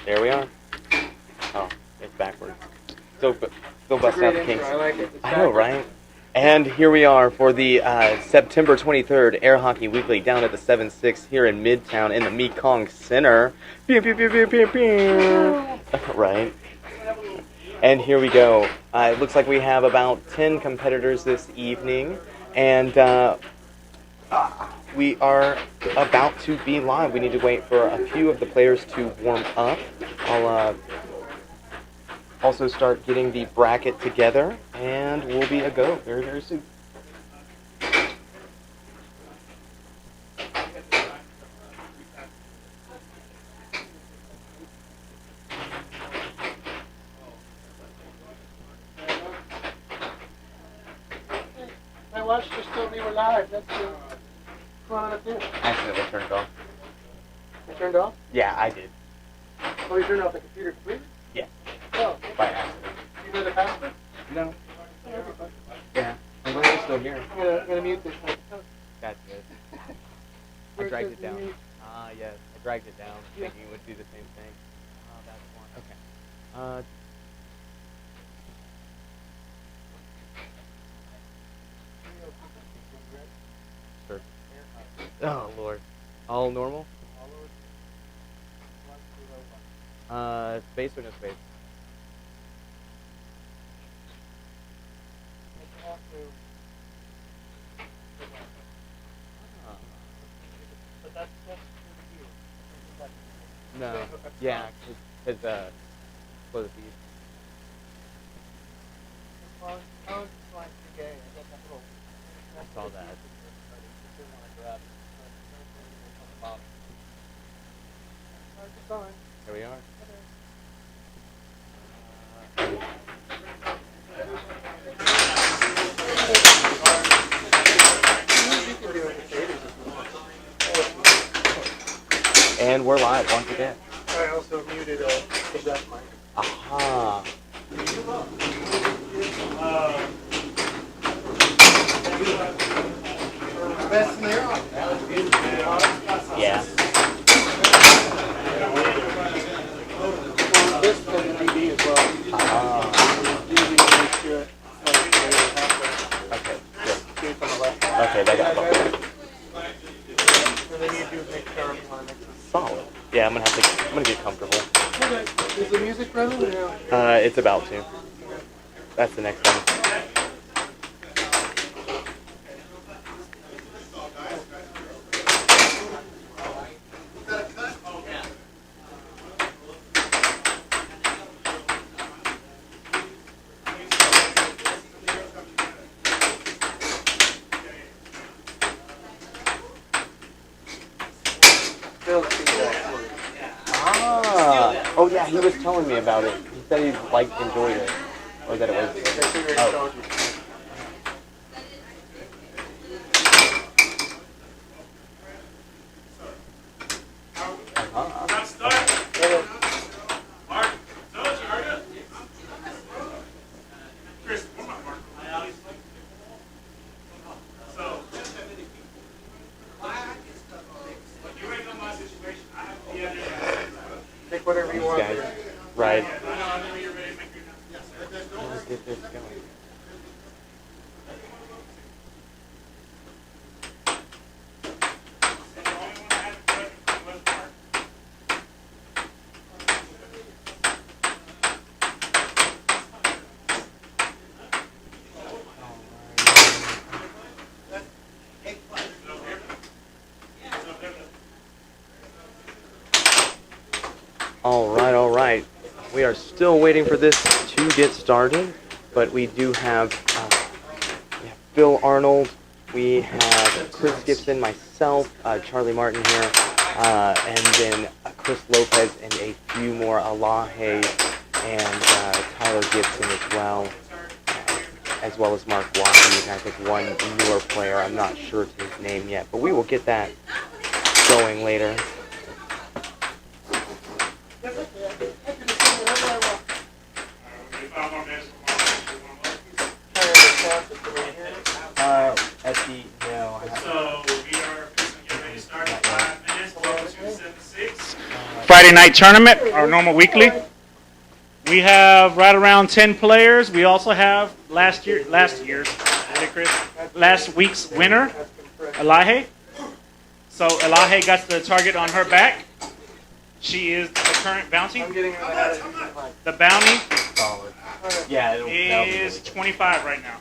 There we are. Oh, it's backwards. Still It's a busting out great the intro. kinks. I like it. It's I know, backwards. right? And here we are for the September 23rd Air Hockey Weekly down at the 7-6 here in Midtown in the Mekong Center. Pew, pew, pew, pew, pew, pew. Right. And here we go. It looks like we have about 10 competitors this evening. And we are about to be live. We need to wait for a few of the players to warm up. I'll also start getting the bracket together, and we'll be a go very, very soon. My watch just told me we're live. That's what's going on up there. Accidentally turned it off. I turned off? Yeah, I did. Oh, you turned off the computer completely? Yeah. Oh, By accident. you know the password? No. Oh, that'd be fun. Yeah. I'm glad you're still here. I'm gonna mute this one. That's good. I Where dragged says it down. mute? Yes. I dragged it down, Yeah. thinking it would do the same thing. That's one. Okay. Sure. Oh, Lord. All normal? Space or no space? But that's No. Yeah, because, for the feed. Well, I was like, okay, I got that little. I saw that. Here we are. And we're live once again. I also muted the desk mic. Aha. Best in there? Yeah. This is the DB as well. Okay, good. It's on the left. Okay, that got bumped. And then you do make sure everyone makes it. Solid. Yeah, I'm gonna get comfortable. Is the music running or no? It's about to. That's the next one. Oh yeah, he was telling me about it. He said he enjoyed it, or that it was. Oh. Take whatever you want. Guys, right. Let's get this going. All right. We are still waiting for this to get started, but we do have, we have Bill Arnold, we have Chris Gibson, myself, Charlie Martin here, and then Chris Lopez and a few more, Alahe and Tyler Gibson as well as Mark Watkins, and I think one newer player. I'm not sure of his name yet, but we will get that going later. Friday night tournament, our normal weekly. We have right around 10 players. We also have last week's winner, Elahe. So Elahe got the target on her back. She is the current bounty. The bounty is 25 right now.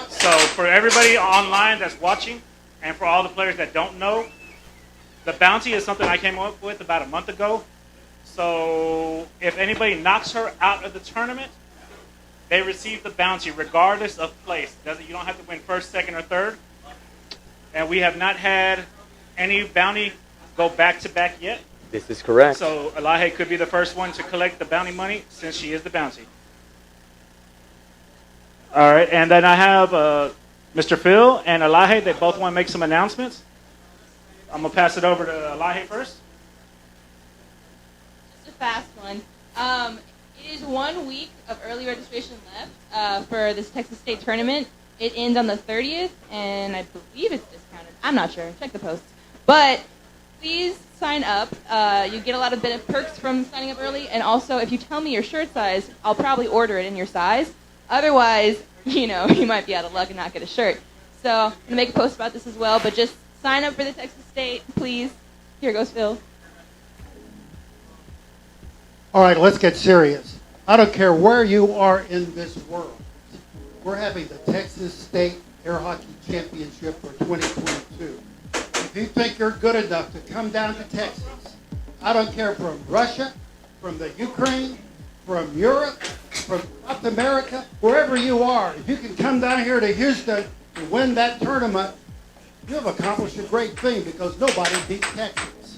So for everybody online that's watching, and for all the players that don't know, the bounty is something I came up with about a month ago. So if anybody knocks her out of the tournament, they receive the bounty regardless of place. You don't have to win first, second, or third. And we have not had any bounty go back-to-back yet. This is correct. So Elahe could be the first one to collect the bounty money since she is the bounty. All right, and then I have Mr. Phil and Elahe. They both want to make some announcements. I'm going to pass it over to Elahe first. Just a fast one. It is 1 week of early registration left for this Texas State tournament. It ends on the 30th, and I believe it's discounted. I'm not sure. Check the posts. But please sign up. You get a lot of perks from signing up early, and also if you tell me your shirt size, I'll probably order it in your size. Otherwise, you might be out of luck and not get a shirt. So I'm going to make a post about this as well, but just sign up for the Texas State, please. Here goes Phil. All right, let's get serious. I don't care where you are in this world. We're having the Texas State Air Hockey Championship for 2022. If you think you're good enough to come down to Texas, I don't care from Russia, from the Ukraine, from Europe, from South America, wherever you are, if you can come down here to Houston and win that tournament, you have accomplished a great thing because nobody beats Texas.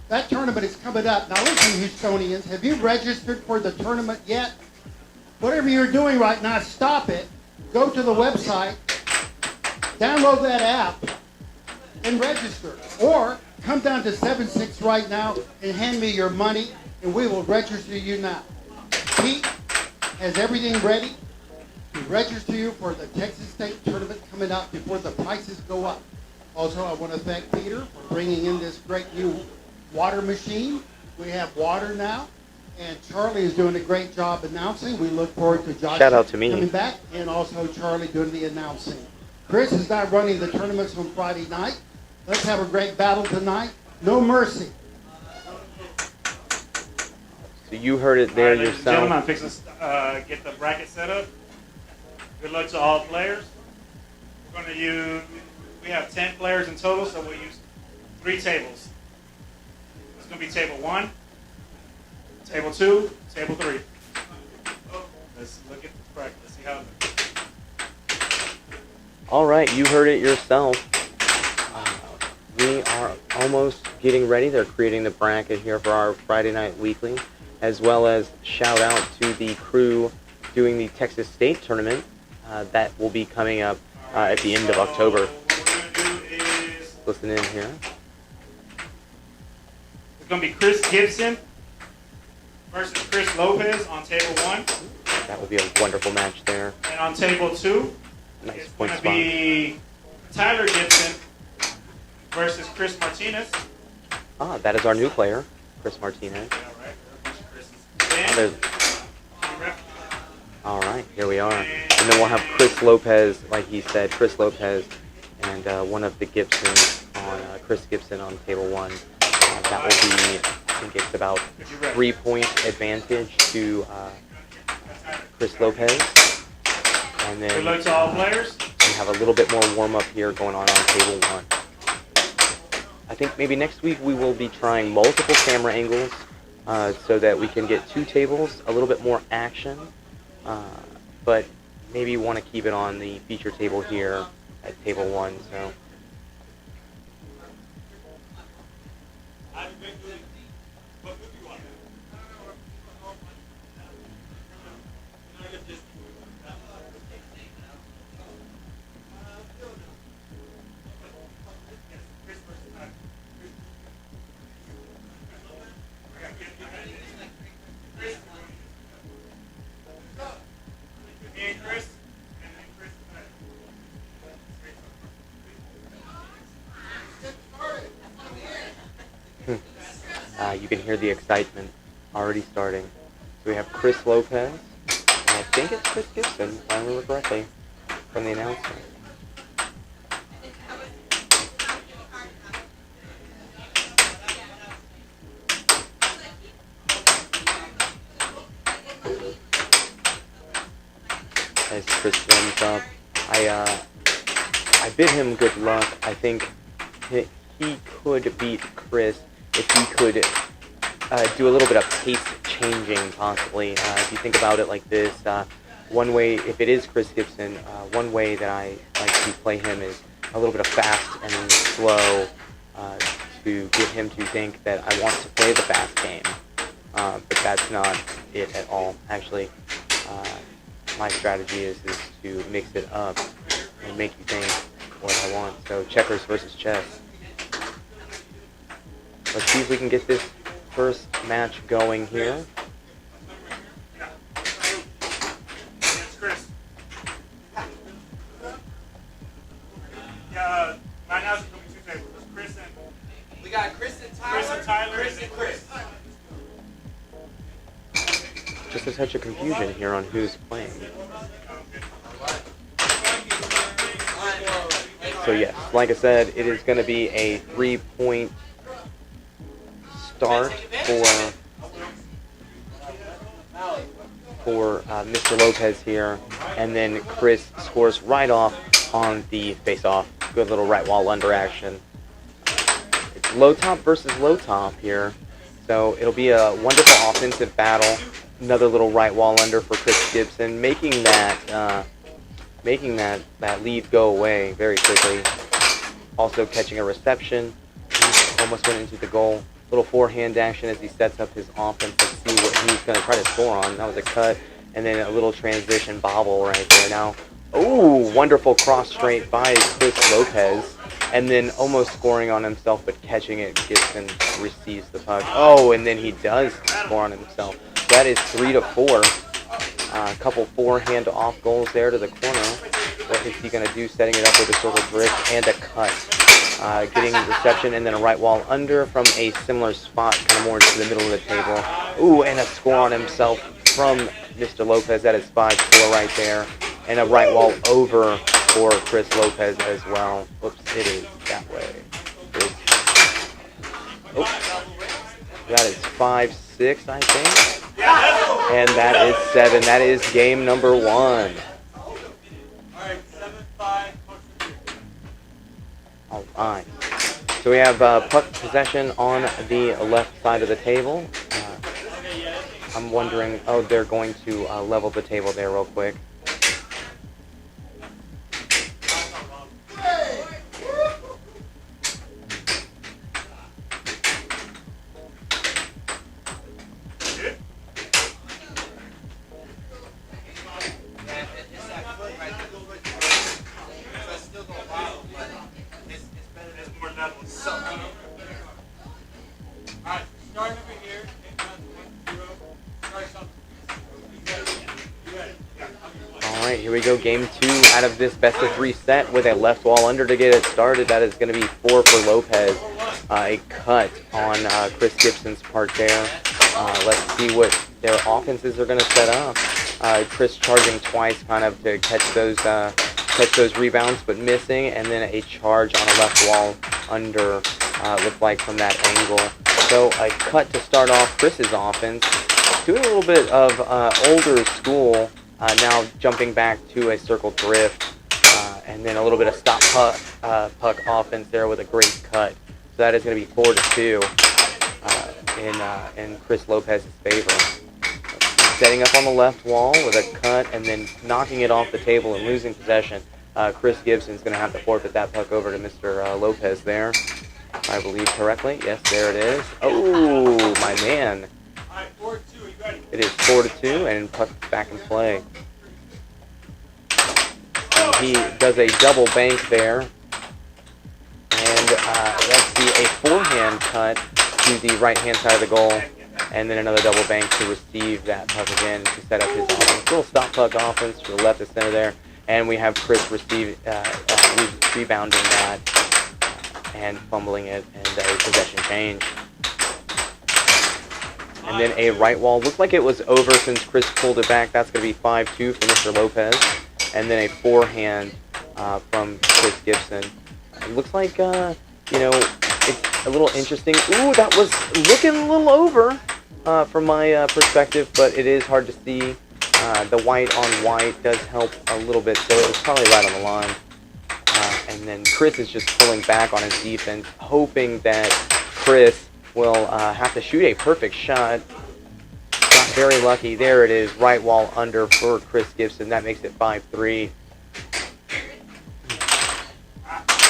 That tournament is coming up. Now listen, Houstonians, have you registered for the tournament yet? Whatever you're doing right now, stop it. Go to the website, download that app, and register. Or come down to 7-6 right now and hand me your money, and we will register you now. Pete has everything ready to register you for the Texas State tournament coming up before the prices go up. Also, I want to thank Peter for bringing in this great new water machine. We have water now, and Charlie is doing a great job announcing. We look forward to Josh Shout out to me. coming back, and also Charlie doing the announcing. Chris is not running the tournaments on Friday night. Let's have a great battle tonight. No mercy. So you heard it there Ladies and yourself. gentlemen, I'm fixing to get the bracket set up. Good luck to all players. We're going to use, we have 10 players in total, so we'll use 3 tables. It's going to be table 1, table 2, table 3. Let's look at the bracket. Let's see how it looks. All right, you heard it yourself. We are almost getting ready. They're creating the bracket here for our Friday Night Weekly, as well as shout out to the crew doing the Texas State tournament. That will be coming up at the end of October. What we're going to do is, Listen in here. it's going to be Chris Gibson versus Chris Lopez on table 1. That will be a wonderful match there. And on table 2, Nice it's point going to spot. be Tyler Gibson versus Chris Martinez. That is our new player, Chris Martinez. Yeah, right. There's a bunch of Chris's. There's- Then, All right, here we are. And then we'll have Chris Lopez, like he said, Chris Lopez, and one of the Gibsons on Chris Gibson on table 1. That will be, I think it's about 3-point advantage to Chris Lopez. And good then luck to all players. we have a little bit more warm-up here going on table 1. I think maybe next week we will be trying multiple camera angles so that we can get 2 tables, a little bit more action. But maybe want to keep it on the feature table here at table 1. So You can hear the excitement already starting. So we have Chris Lopez, and I think it's Chris Gibson, if I remember correctly, from the announcement. As Chris warms up, I bid him good luck. I think he could beat Chris if he could do a little bit of pace changing, possibly. If you think about it like this, one way, if it is Chris Gibson, one way that I like to play him is a little bit of fast and then slow to get him to think that I want to play the fast game. But that's not it at all. Actually, my strategy is to mix it up and make you think what I want. So checkers versus chess. Let's see if we can get this first match going here. It's Chris. Yeah, right now it's going to be two tables. It's Chris and... We got Chris and Tyler. Chris and Tyler. Chris and Chris. Just a touch of confusion here on who's playing. So yes, like I said, it is going to be a 3-point start for Mr. Lopez here, and then Chris scores right off on the face-off. Good little right wall under action. It's low top versus low top here, so it'll be a wonderful offensive battle. Another little right wall under for Chris Gibson, making that lead go away very quickly. Also catching a reception. He almost went into the goal. Little forehand action as he sets up his offense. Let's see what he's going to try to score on. That was a cut, and then a little transition bobble right there. Now, oh, wonderful cross straight by Chris Lopez, and then almost scoring on himself, but catching it. Gibson receives the puck. Oh, and then he does score on himself. That is 3-4. A couple forehand off goals there to the corner. What is he going to do? Setting it up with a circle drift and a cut. Getting reception and then a right wall under from a similar spot, kind of more into the middle of the table. Ooh, and a score on himself from Mr. Lopez. That is 5-4 right there. And a right wall over for Chris Lopez as well. Oops, it is that way. That is 5-6, I think. And that is 7. That is game number 1. Alright, 7-5. All right. So we have puck possession on the left side of the table. I'm wondering, oh, they're going to level the table there real quick. Alright, here we go. Game 2 out of this best of 3 set with a left wall under to get it started. That is going to be 4 for Lopez. A cut on Chris Gibson's part there. Let's see what their offenses are going to set up. Chris charging twice kind of to catch those rebounds, but missing, and then a charge on a left wall under, looked like from that angle. So a cut to start off Chris's offense. Doing a little bit of older school, now jumping back to a circle drift, and then a little bit of stop puck offense there with a great cut. So that is going to be 4-2 in Chris Lopez's favor. Setting up on the left wall with a cut and then knocking it off the table and losing possession. Chris Gibson's going to have to forfeit that puck over to Mr. Lopez there, if I believe correctly. Yes, there it is. Oh, my man. It is 4-2 and puck back in play. And he does a double bank there. And let's see, a forehand cut to the right-hand side of the goal. And then another double bank to receive that puck again to set up his offense. Little stop puck offense to the left of center there. And we have Chris rebounding that and fumbling it and a possession change. And then a right wall. Looked like it was over since Chris pulled it back. That's going to be 5-2 for Mr. Lopez. And then a forehand from Chris Gibson. It looks like, it's a little interesting. Ooh, that was looking a little over from my perspective, but it is hard to see. The white on white does help a little bit, so it was probably right on the line. And then Chris is just pulling back on his defense, hoping that Chris will have to shoot a perfect shot. Got very lucky. There it is, right wall under for Chris Gibson. That makes it 5-3.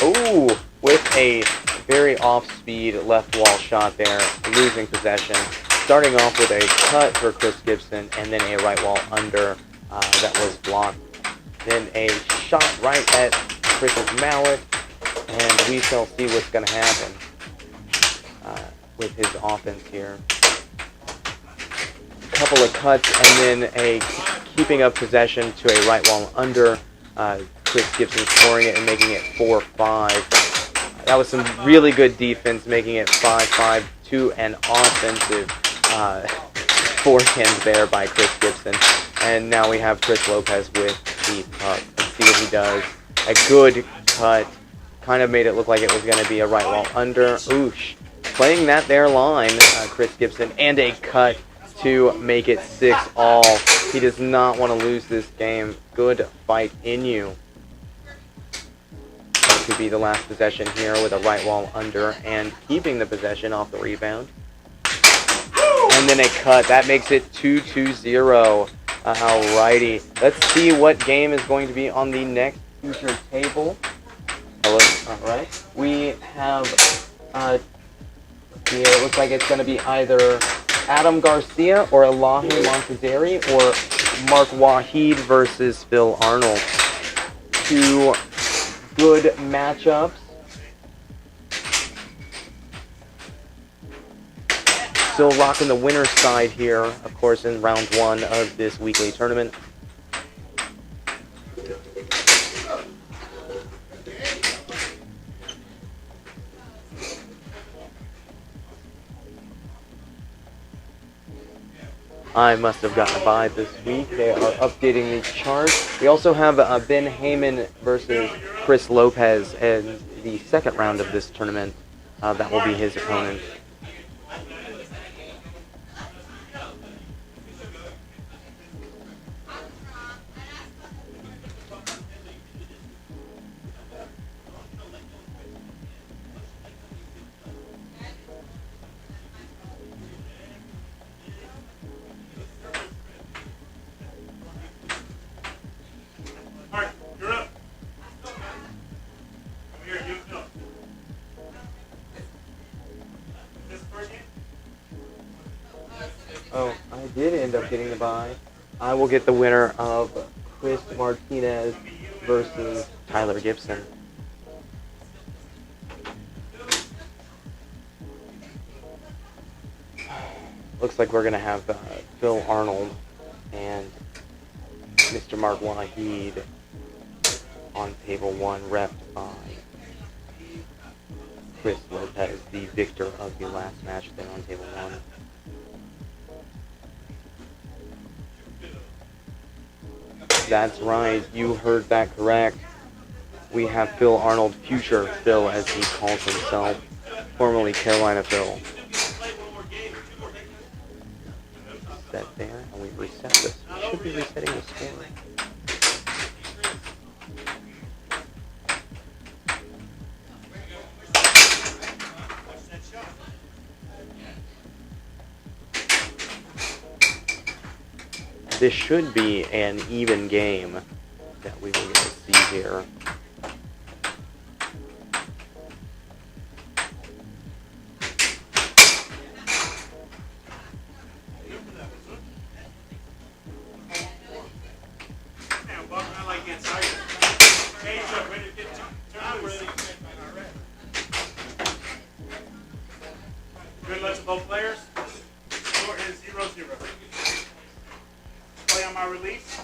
Ooh, with a very off-speed left wall shot there, losing possession. Starting off with a cut for Chris Gibson, and then a right wall under that was blocked. Then a shot right at Chris's mallet, and we shall see what's going to happen with his offense here. A couple of cuts, and then a keeping of possession to a right wall under. Chris Gibson scoring it and making it 4-5. That was some really good defense, making it 5-5 to an offensive forehand there by Chris Gibson. And now we have Chris Lopez with the puck. Let's see what he does. A good cut. Kind of made it look like it was going to be a right wall under. Oosh. Playing that there line, Chris Gibson. And a cut to make it 6-all. He does not want to lose this game. Good fight in you. That could be the last possession here with a right wall under and keeping the possession off the rebound. And then a cut. That makes it 2-0. Alrighty. Let's see what game is going to be on the next future table. Alright. We have, it looks like it's going to be either Adam Garcia or Elahi Montezeri or Mark Waheed versus Phil Arnold. Two good matchups. Still rocking the winner's side here, of course, in round one of this weekly tournament. I must have gotten a bye this week. They are updating the chart. We also have Ben Heyman versus Chris Lopez in the second round of this tournament. That will be his opponent. Oh, I did end up getting the bye. I will get the winner of Chris Martinez versus Tyler Gibson. Looks like we're going to have Phil Arnold and Mr. Mark Waheed on table one, repped by Chris Lopez, the victor of the last match there on table one. That's right, you heard that correct. We have Phil Arnold, future Phil as he calls himself, formerly Carolina Phil. Set there, and we reset this. We should be resetting the score. This should be an even game that we will get to see here. Good luck to both players. Score is 0-0. Play on my release.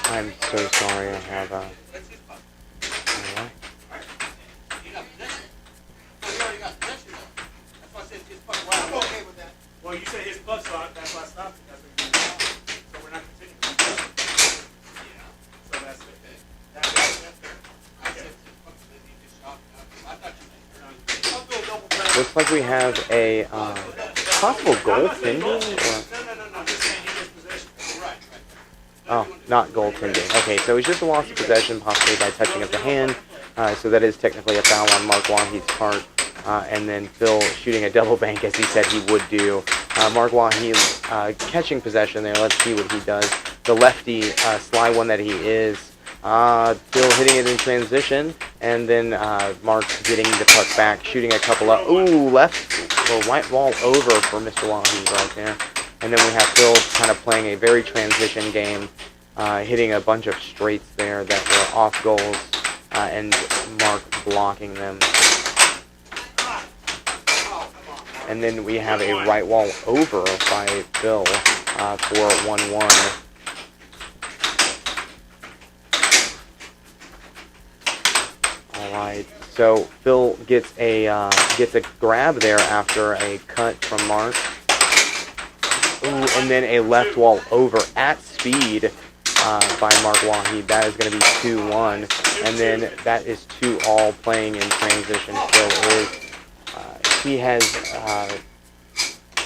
I'm sorry, I have, alright. Well, you said his puck, so that's why I stopped it. That's what you did. So we're not continuing. So that's it. That's it. Looks like we have a possible goaltending. Or... I'm just saying he gets possession. Right. Oh, not goaltending. Okay, so it's just a loss of possession, possibly by touching of the hand. So that is technically a foul on Mark Waheed's part. And then Phil shooting a double bank as he said he would do. Mark Waheed catching possession there. Let's see what he does. The lefty, sly one that he is. Phil hitting it in transition. And then Mark getting the puck back, shooting a couple of... Ooh, left or white wall over for Mr. Waheed right there. And then we have Phil kind of playing a very transition game, hitting a bunch of straights there that were off goals, and Mark blocking them. And then we have a right wall over by Phil for 1-1. All right, so Phil gets a grab there after a cut from Mark. Ooh, and then a left wall over at speed by Mark Waheed. That is going to be 2-1. And then that is 2-all playing in transition. Phil is. He has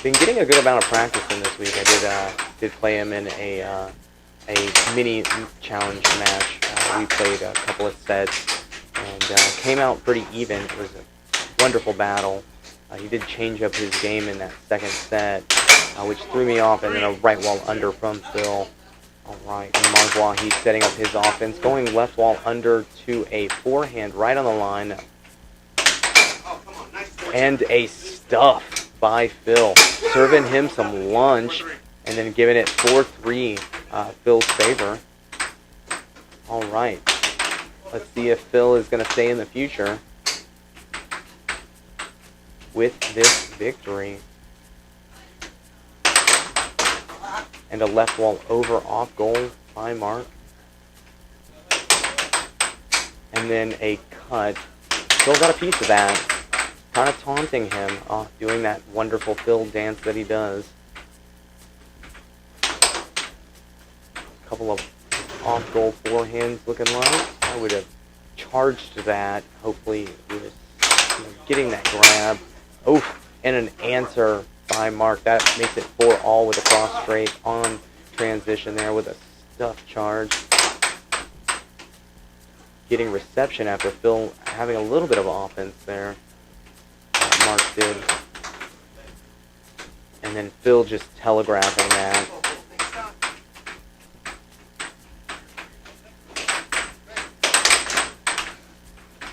been getting a good amount of practice in this week. I did play him in a mini challenge match. We played a couple of sets and came out pretty even. It was a wonderful battle. He did change up his game in that second set, which threw me off, and then a right wall under from Phil. All right, and Mark Waheed setting up his offense, going left wall under to a forehand right on the line. And a stuff by Phil, serving him some lunch, and then giving it 4-3 Phil's favor. All right, let's see if Phil is going to stay in the future with this victory. And a left wall over off goal by Mark. And then a cut. Phil got a piece of that. Kind of taunting him, doing that wonderful Phil dance that he does. A couple of off-goal forehands looking like. I would have charged that, hopefully with getting that grab. Oof, and an answer by Mark. That makes it 4-all with a cross straight on transition there with a stuff charge. Getting reception after Phil having a little bit of offense there. Mark did. And then Phil just telegraphing that.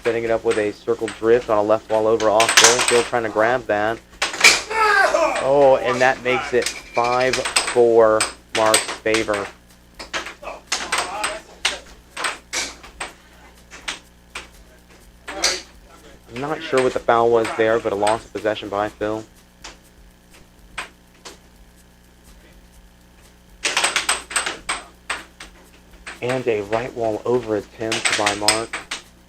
Setting it up with a circle drift on a left wall over off goal. Phil trying to grab that. Oh, and that makes it 5-4 Mark's favor. I'm not sure what the foul was there, but a loss of possession by Phil. And a right wall over attempt by Mark.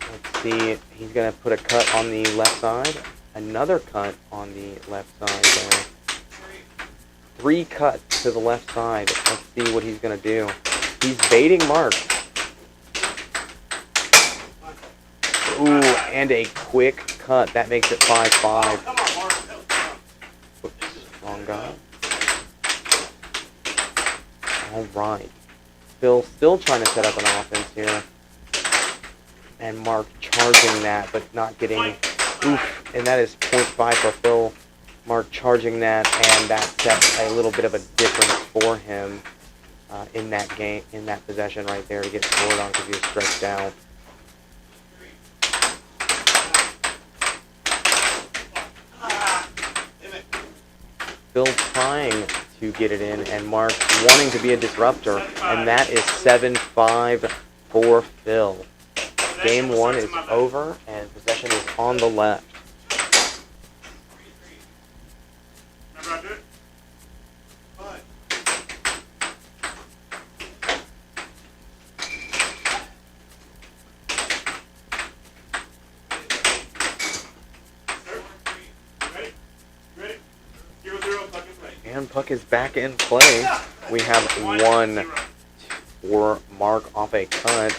Let's see, he's going to put a cut on the left side. Another cut on the left side there. 3 cuts to the left side. Let's see what he's going to do. He's baiting Mark. Ooh, and a quick cut. That makes it 5-5. Oops, wrong guy. All right. Phil still trying to set up an offense here. And Mark charging that, but not getting... Oof, and that is 0.5 for Phil. Mark charging that, and that sets a little bit of a difference for him in that game, in that possession right there to get scored on because he was stretched out. Phil trying to get it in, and Mark wanting to be a disruptor, and that is 7-5 for Phil. Game 1 is over, and possession is on the left. And puck is back in play. We have 1 for Mark off a cut.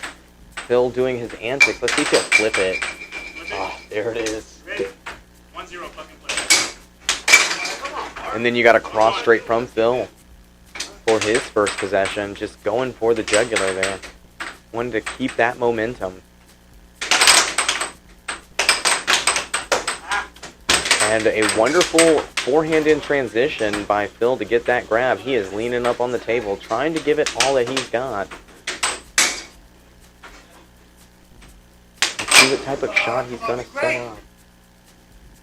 Phil doing his antics. Let's see if he'll flip it. Oh, there it is. 1-0 fucking play. And then you got a cross straight from Phil for his first possession. Just going for the jugular there. Wanted to keep that momentum. And a wonderful forehand in transition by Phil to get that grab. He is leaning up on the table, trying to give it all that he's got. Let's see what type of shot he's going to set up.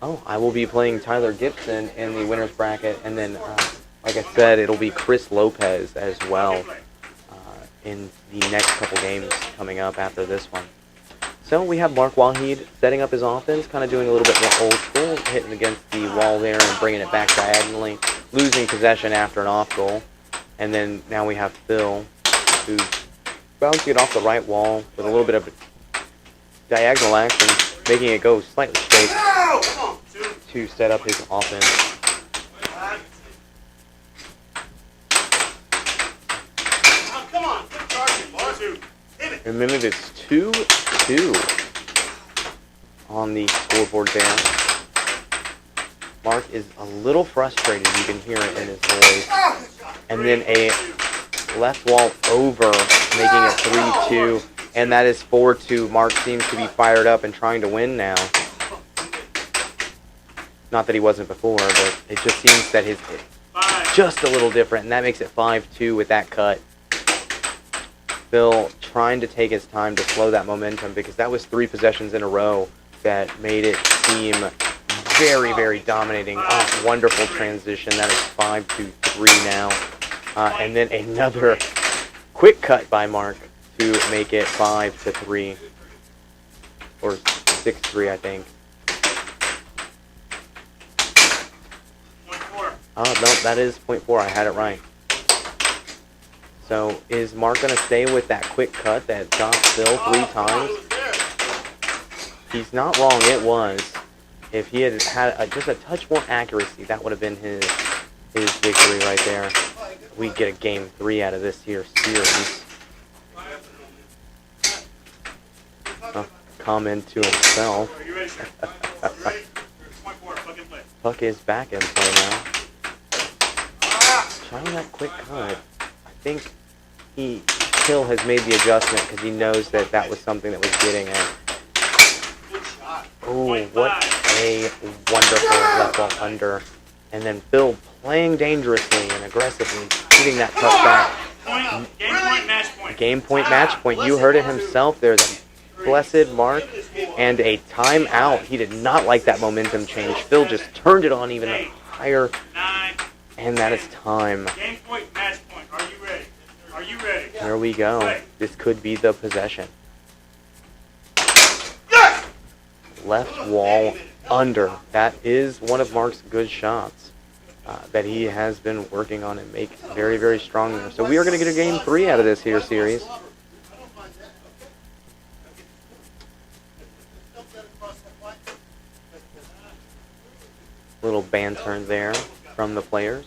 Oh, I will be playing Tyler Gibson in the winner's bracket, and then, like I said, it'll be Chris Lopez as well in the next couple games coming up after this one. So we have Mark Wahid setting up his offense, kind of doing a little bit more old school, hitting against the wall there and bringing it back diagonally, losing possession after an off goal. And then now we have Phil, who's bouncing it off the right wall with a little bit of diagonal action, making it go slightly straight to set up his offense. Remember, it's 2-2 on the scoreboard there. Mark is a little frustrated. You can hear it in his voice. And then a left wall over, making it 3-2. And that is 4-2. Mark seems to be fired up and trying to win now. Not that he wasn't before, but it just seems that his just a little different. And that makes it 5-2 with that cut. Phil trying to take his time to slow that momentum, because that was 3 possessions in a row that made it seem very, very dominating. Oh, wonderful transition. That is 5-3 now. And then another quick cut by Mark to make it 5-3. Or 6-3, I think. Oh, no, that is .4. I had it right. So is Mark going to stay with that quick cut that got Phil 3 times? He's not wrong, it was. If he had had just a touch more accuracy, that would have been his victory right there. We get a game 3 out of this here series. Comment to himself. Puck is back in play now. Trying that quick cut. I think Hill has made the adjustment because he knows that that was something that was getting at. Oh, what a wonderful left ball under. And then Phil playing dangerously and aggressively, shooting that puck back. Game point, match point. Game point, match point. You heard it himself there. The blessed Mark. And a timeout. He did not like that momentum change. Phil just turned it on even higher. And that is time. Game point, match point. Are you ready? Are you ready? There we go. This could be the possession. Left wall under. That is one of Mark's good shots that he has been working on and make very, very strong there. So we are going to get a game 3 out of this here series. Little banter there from the players.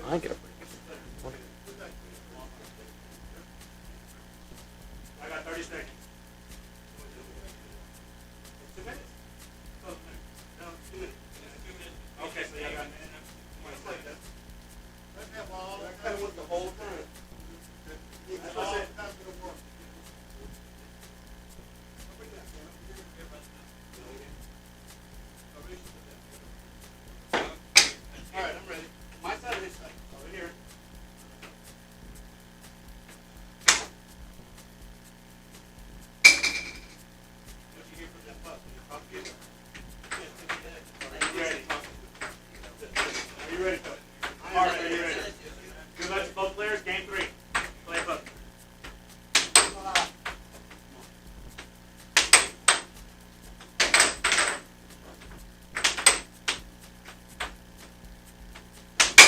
I get a break. I got 30 seconds. 2 minutes? 2 minutes. Okay, so you got a minute. The whole time. All right, I'm ready. My side or his side? Over here. What you hear from that puck? Are you ready? Are you ready, coach? All right, are you ready? Good luck to both players. Game 3. Play puck.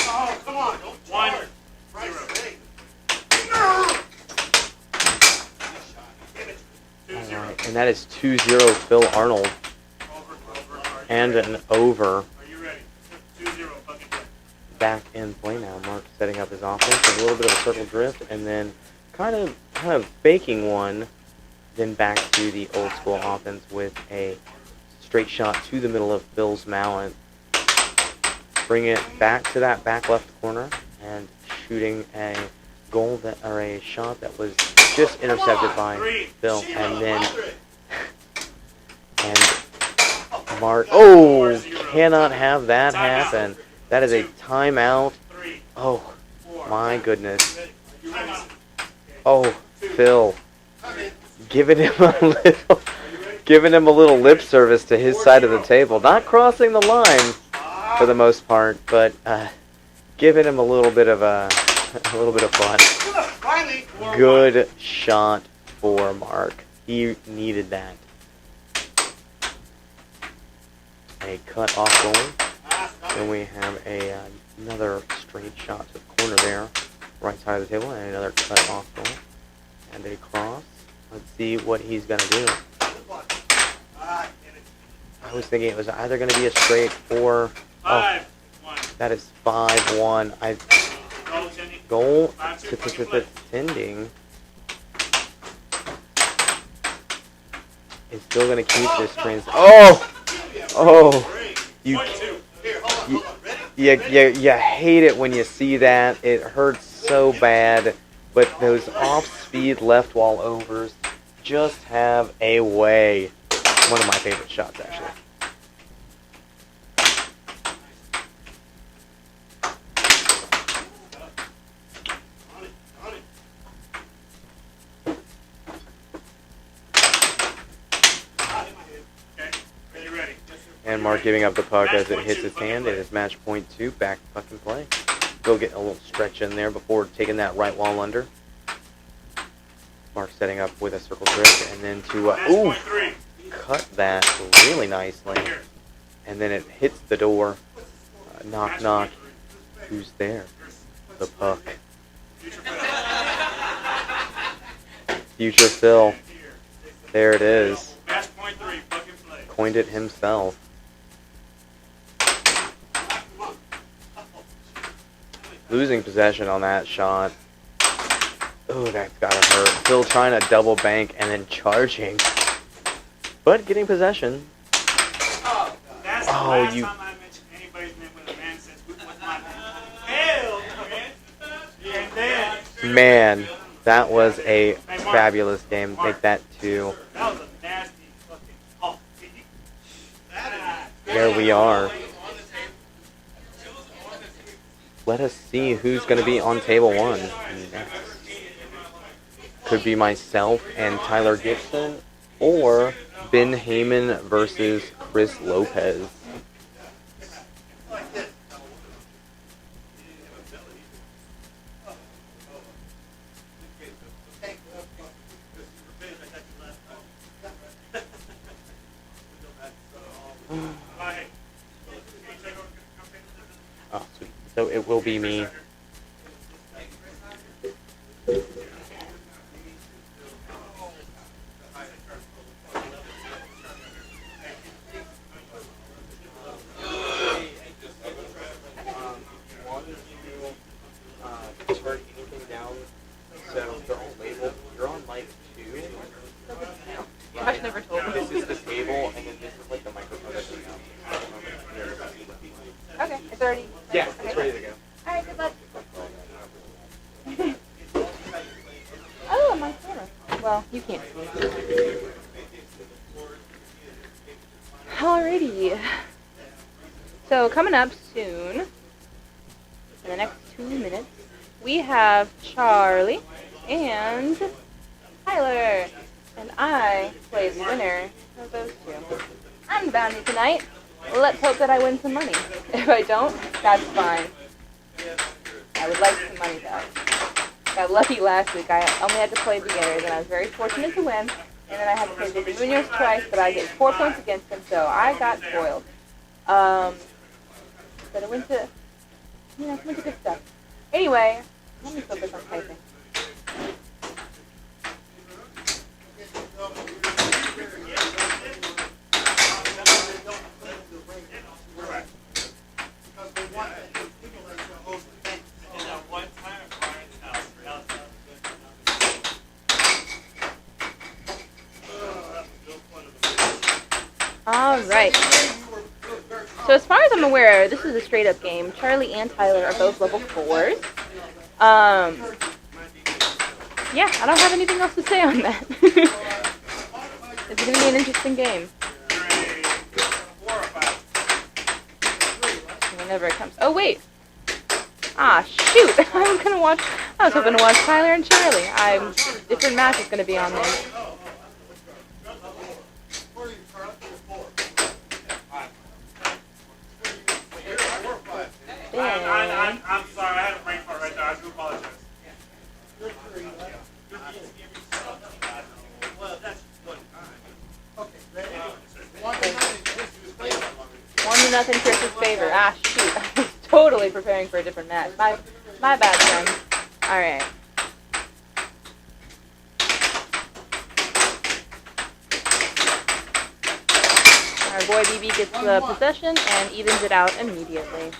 Oh, come on. Don't 1-0. And that is 2-0 Phil Arnold. And an over. Are you ready? 2-0, fucking play. Back in play now. Mark setting up his offense. A little bit of a circle drift, and then kind of faking one. Then back to the old school offense with a straight shot to the middle of Phil's mallet. Bring it back to that back left corner and shooting a goal or a shot that was just intercepted by Phil, and then Mark. Oh, cannot have that happen. That is a timeout. Oh my goodness. Oh, Phil, giving him a little lip service to his side of the table, not crossing the line for the most part, but giving him a little bit of fun. Good shot for Mark. He needed that. A cut off goal. Then we have another straight shot to the corner there, right side of the table, and another cut off goal. And a cross. Let's see what he's gonna do. I was thinking it was either gonna be a straight or that is 5-1. Goal tending is still gonna keep this train. You hate it when you see that. It hurts so bad. But those off-speed left wall overs just have a way. One of my favorite shots, actually. And Mark giving up the puck as it hits his hand. It is match point 2, back fucking play. We'll get a little stretch in there before taking that right wall under. Mark setting up with a circle drift, and then to cut that really nicely. And then it hits the door. Knock, knock. Who's there? The puck. Future Phil. There it is. Coined it himself. Losing possession on that shot. Oh, that's gotta hurt. Phil trying to double bank and then charging. But getting possession. Oh, you. Man, that was a fabulous game. Take that 2. There we are. Let us see who's going to be on table 1 next. Could be myself and Tyler Gibson, or Ben Heyman versus Chris Lopez. Oh, sweet. So it will be me. Turn anything down, so they're all labeled. You're on mic 2. I've never told me. This is the table, and then this is like the microphone that's Okay, it's already. Yeah, it's ready to go. All right, good luck. Oh, my camera. Well, you can't see. Alrighty. So coming up soon, in the next 2 minutes, we have Charlie and Tyler. And I play the winner of those 2. I'm the bounty tonight. Let's hope that I win some money. If I don't, that's fine. I would like some money though. Got lucky last week. I only had to play beginners, and I was very fortunate to win. And then I had to play the juniors twice, but I get 4 points against them, so I got spoiled. But I went to, went to good stuff. Anyway, let me focus on typing. All right. So as far as I'm aware, this is a straight-up game. Charlie and Tyler are both level 4s. Yeah, I don't have anything else to say on that. It's going to be an interesting game. Whenever it comes. Oh, wait. Ah, shoot. I was hoping to watch Tyler and Charlie. Different match is going to be on there. I'm sorry, I had a brain fart right there. I do apologize. One to nothing, Chris's favor. Ah, shoot. I was totally preparing for a different match. My bad, friend. All right. Our boy BB gets the possession and evens it out immediately.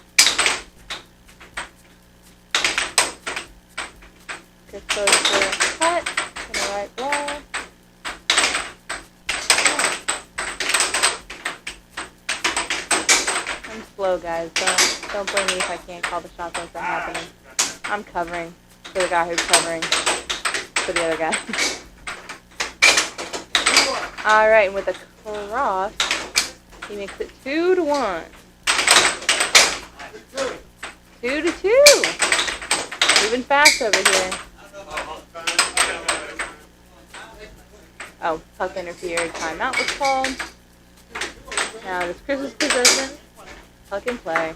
Chris goes for a cut in the right wall. I'm slow, guys. Don't blame me if I can't call the shots as they're happening. I'm covering for the guy who's covering for the other guy. All right, and with a cross, he makes it 2-1. 2-2. Moving fast over here. Oh, puck interfered. Timeout was called. Now it is Chris's possession. Puck in play.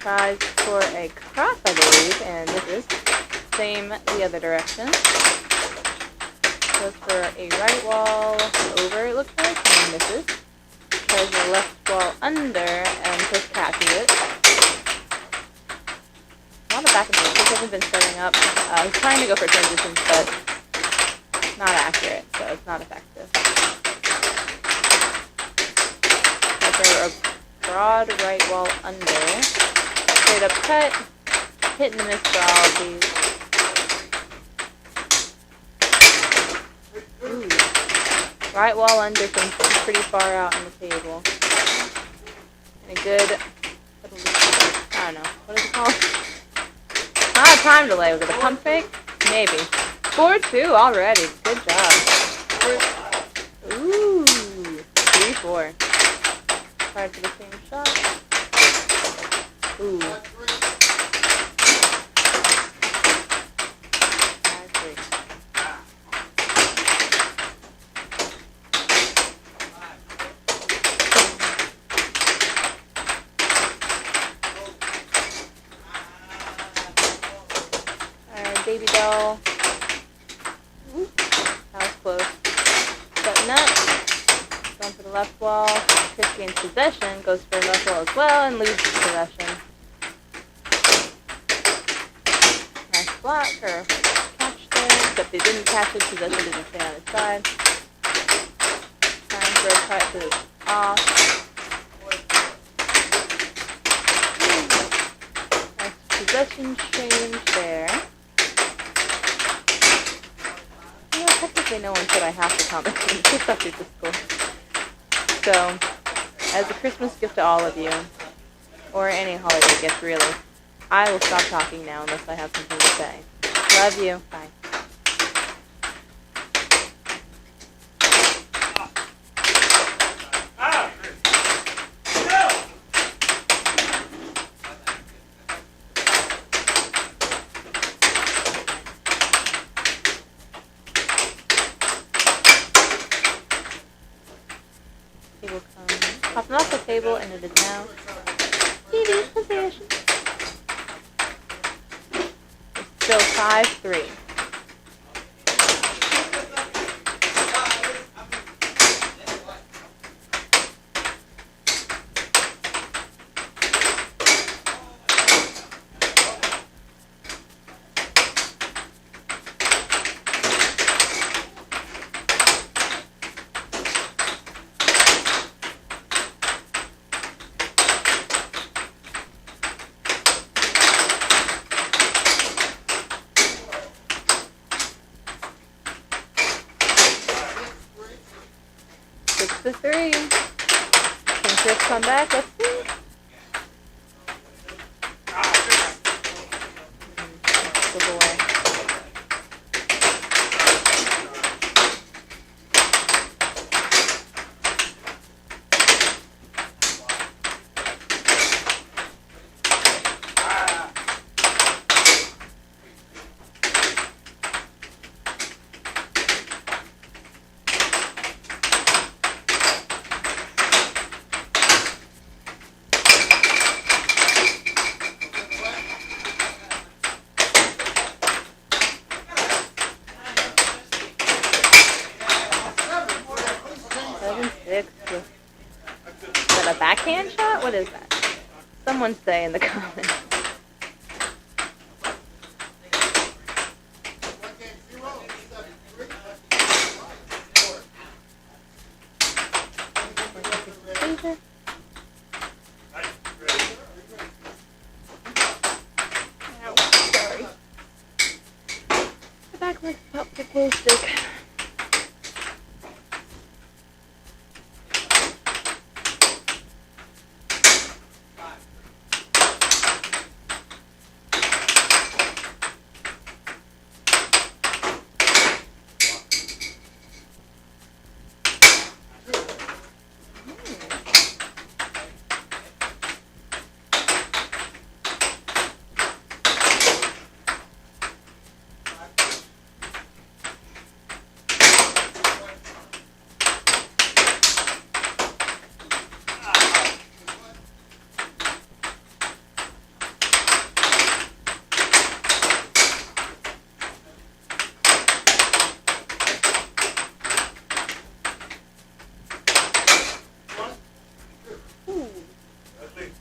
Tries for a cross, I believe, and misses. Same the other direction. Goes for a right wall over, it looks like, and misses. Tries the left wall under, and Chris catches it. A lot of back and forth. Chris hasn't been setting up. He's trying to go for transitions, but not accurate, so it's not effective. Goes for a broad right wall under. Straight up cut, hit and miss for all of these. Ooh. Right wall under from pretty far out on the table. And a good, I don't know, what is it called? Not a time delay, was it a pump fake? Maybe. 4-2 already, good job. Ooh, 3-4. Tried for the same shot. Ooh. 5-3. Alright, baby doll. Ooh, that was close. Button up. Going for the left wall. Chris gains possession, goes for the left wall as well, and loses possession. Block or catch there, except they didn't catch it, possession didn't stay on his side. Time for a cut to the off. Nice possession change there. You know, technically no one said I have to comment. It's just up to school. So, as a Christmas gift to all of you, or any holiday gift really, I will stop talking now unless I have something to say. Love you. Bye. Table comes popping off the table, and it is now TV's possession. Still 5-3. That's the three. Can Chris come back? Let's see. Good boy. Is that a backhand shot? What is that? Someone say in the comments. Sorry. The back leg's about the glow stick.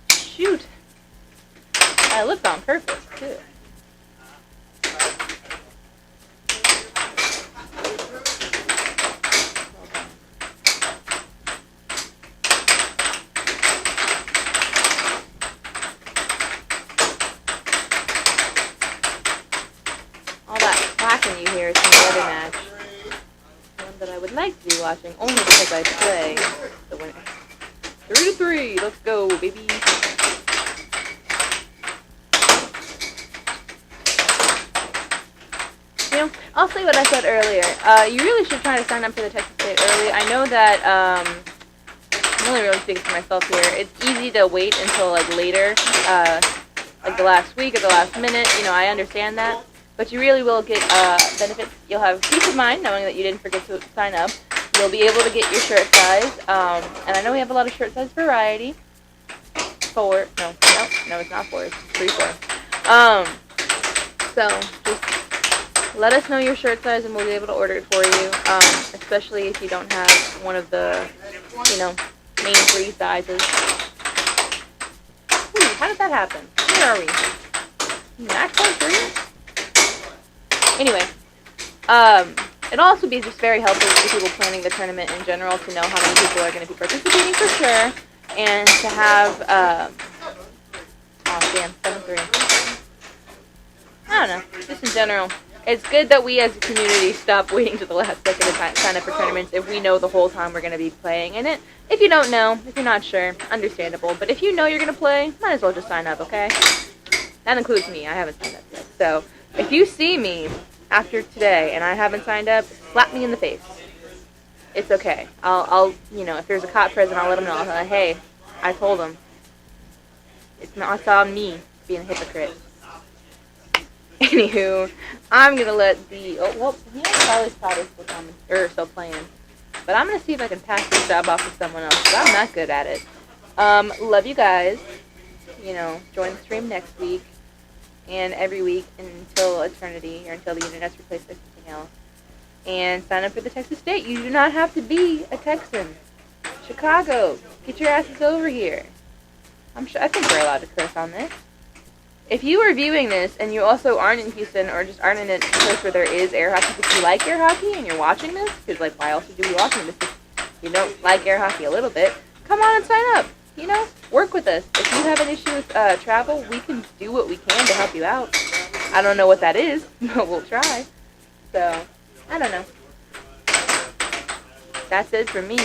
Shoot! I looked on purpose, too. All that clacking you hear is from the other match. One that I would like to be watching, only because I play the winner. 3-3, let's go, baby. You know, I'll say what I said earlier. You really should try to sign up for the Texas State early. I know that, I'm only really speaking for myself here. It's easy to wait until, like, later, like the last week or the last minute. You know, I understand that. But you really will get benefits. You'll have peace of mind knowing that you didn't forget to sign up. You'll be able to get your shirt size. And I know we have a lot of shirt size variety. No, it's not 4. It's 3-4. So, just let us know your shirt size and we'll be able to order it for you. Especially if you don't have one of the, you know, main 3 sizes. Ooh, how did that happen? Where are we? Max on 3? Anyway, it'll also be just very helpful for people planning the tournament in general to know how many people are going to be participating for sure, and to have, 7-3. I don't know, just in general. It's good that we as a community stop waiting to the last second to sign up for tournaments if we know the whole time we're going to be playing in it. If you don't know, if you're not sure, understandable. But if you know you're going to play, might as well just sign up, okay? That includes me. I haven't signed up yet, so if you see me after today and I haven't signed up, slap me in the face. It's okay. I'll you know, if there's a cop present, I'll let them know. I'll say, hey, I told them. It's on me being a hypocrite. Anywho, I'm going to let the, Charlie's probably still coming, or still playing. But I'm going to see if I can pass this job off to someone else, because I'm not good at it. Love you guys. You know, join the stream next week. And every week until eternity, or until the internet's replaced by something else. And sign up for the Texas State. You do not have to be a Texan. Chicago, get your asses over here. I think we're allowed to curse on this. If you are viewing this and you also aren't in Houston or just aren't in a place where there is air hockey, if you like air hockey and you're watching this, because like why else would you be watching this if you don't like air hockey a little bit, come on and sign up. You know, work with us. If you have an issue with travel, we can do what we can to help you out. I don't know what that is, but we'll try. So, I don't know. That's it for me.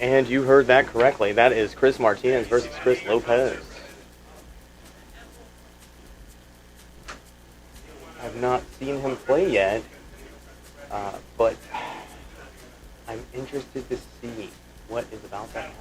And you heard that correctly. That is Chris Martinez versus Chris Lopez. I've not seen him play yet, but I'm interested to see what is about to happen.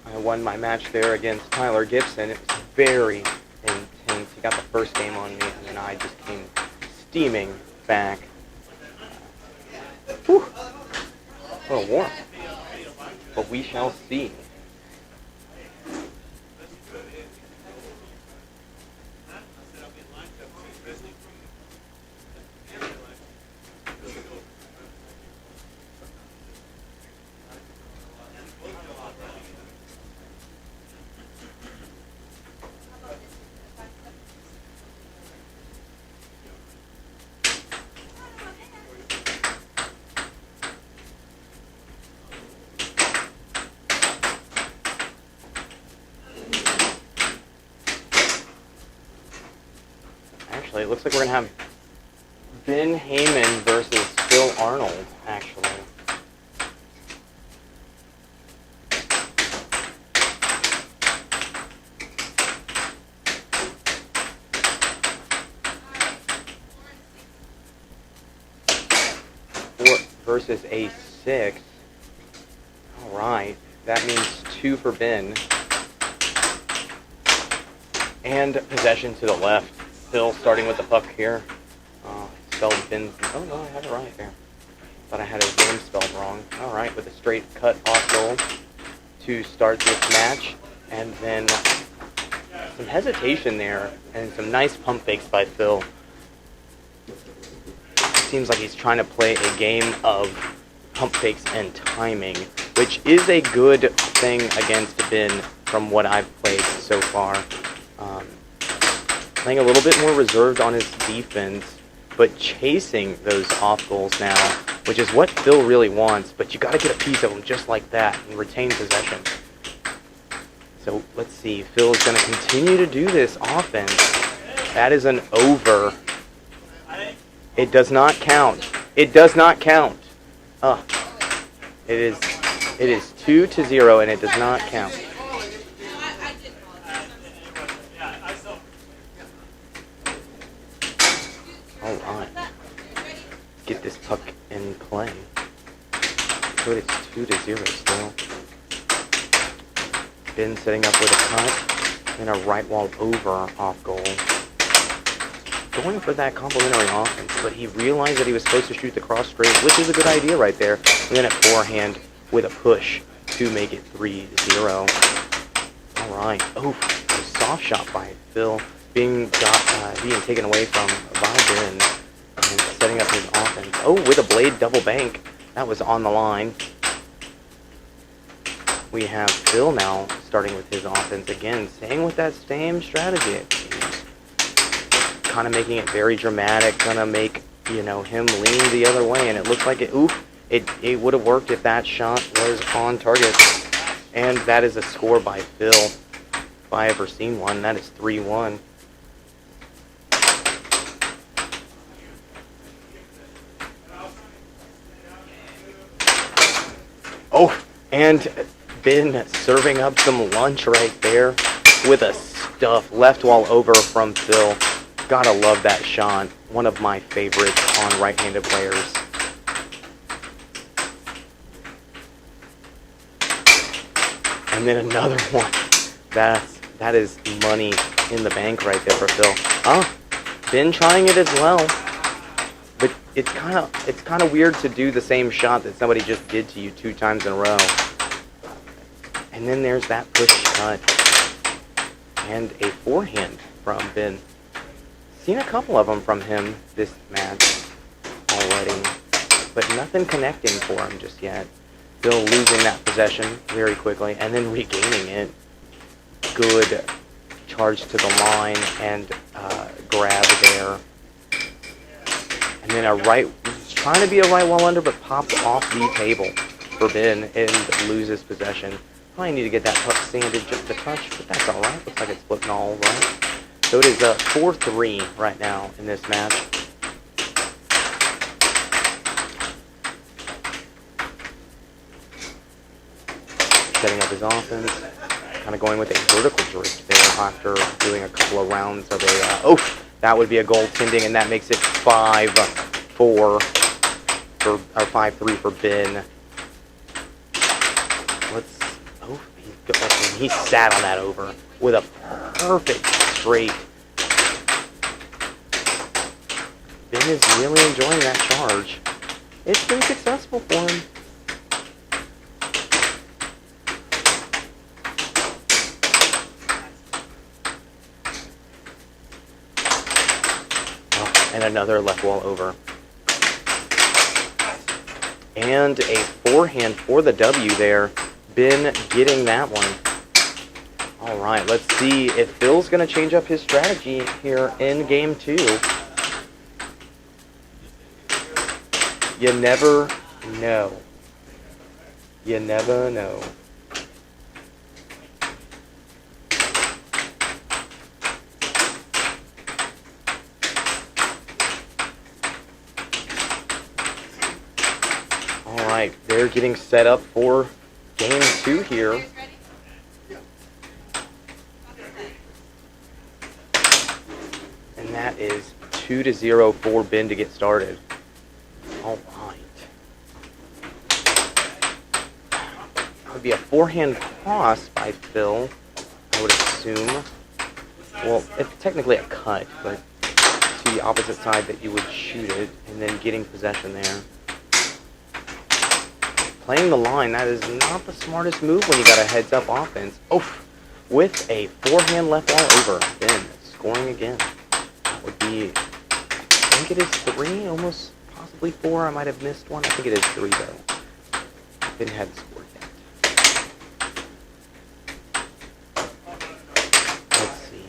I won my match there against Tyler Gibson. It was very intense. He got the first game on me, and then I just came steaming back. Whew. What a warm. But we shall see. Actually, it looks like we're going to have Ben Heyman versus Phil Arnold, actually. versus a 6. All right, that means 2 for Ben. And possession to the left. Phil starting with the puck here. Spelled Ben. Oh no, I had it right there. Thought I had his name spelled wrong. All right, with a straight cut off goal to start this match, and then some hesitation there, and some nice pump fakes by Phil. Seems like he's trying to play a game of pump fakes and timing, which is a good thing against Ben from what I've played so far. Playing a little bit more reserved on his defense, but chasing those off goals now, which is what Phil really wants, but you got to get a piece of him just like that and retain possession. So let's see, Phil is going to continue to do this offense. That is an over. It does not count. It does not count. It is 2-0 and it does not count. All right. Get this puck in play. So it's 2-0 still. Ben setting up with a cut and a right wall over off goal. Going for that complimentary offense, but he realized that he was supposed to shoot the cross straight, which is a good idea right there. And then a forehand with a push to make it 3-0. All right. Oh, a soft shot by Phil being taken away from by Ben and setting up his offense. Oh, with a blade double bank. That was on the line. We have Phil now starting with his offense again, staying with that same strategy. Kind of making it very dramatic, gonna make, him lean the other way, and it looks like it would have worked if that shot was on target. And that is a score by Phil. If I ever seen one, that is 3-1. Oh, and Ben serving up some lunch right there with a stuff left wall over from Phil. Gotta love that shot. One of my favorites on right-handed players. And then another one. That is money in the bank right there for Phil. Ben trying it as well. But it's kind of weird to do the same shot that somebody just did to you 2 times in a row. And then there's that push cut and a forehand from Ben. Seen a couple of them from him this match already, but nothing connecting for him just yet. Phil losing that possession very quickly and then regaining it. Good charge to the line and grab there. And then trying to be a right wall under, but popped off the table for Ben and loses possession. Probably need to get that puck sanded just a touch, but that's all right. Looks like it's flipping all right. So it is 4-3 right now in this match. Setting up his offense, kind of going with a vertical drift there after doing a couple of rounds of that would be a goaltending, and that makes it 5-3 for Ben. He sat on that over with a perfect straight. Ben is really enjoying that charge. It's been successful for him. And another left wall over. And a forehand for the W there. Ben getting that one. All right, let's see if Phil's going to change up his strategy here in Game 2. You never know. You never know. All right, they're getting set up for Game 2 here. And that is 2-0 for Ben to get started. All right. It would be a forehand cross by Phil, I would assume. Well, it's technically a cut, but to the opposite side that you would shoot it, and then getting possession there. Playing the line, that is not the smartest move when you got a heads-up offense. Oof! With a forehand left wall over. Ben scoring again. That would be, I think it is 3, almost possibly 4. I might have missed one. I think it is 3, though. Ben hadn't scored yet. Let's see.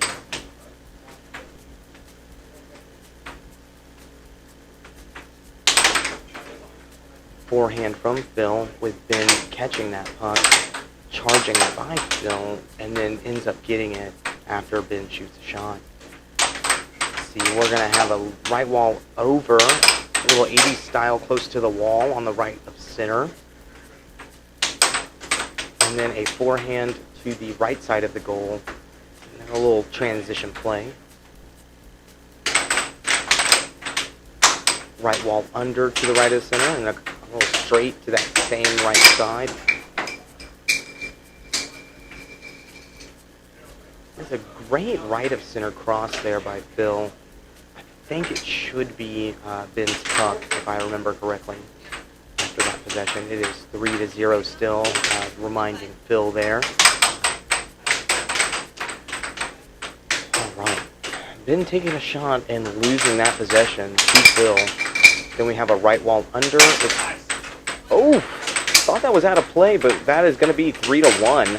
Forehand from Phil with Ben catching that puck, charging by Phil, and then ends up getting it after Ben shoots a shot. Let's see, we're going to have a right wall over, a little 80s style close to the wall on the right of center. And then a forehand to the right side of the goal, and then a little transition play. Right wall under to the right of the center, and a little straight to that same right side. There's a great right of center cross there by Phil. I think it should be Ben's puck, if I remember correctly, after that possession. It is 3-0 still, reminding Phil there. All right. Ben taking a shot and losing that possession to Phil. Then we have a right wall under. Oh, thought that was out of play, but that is going to be 3-1.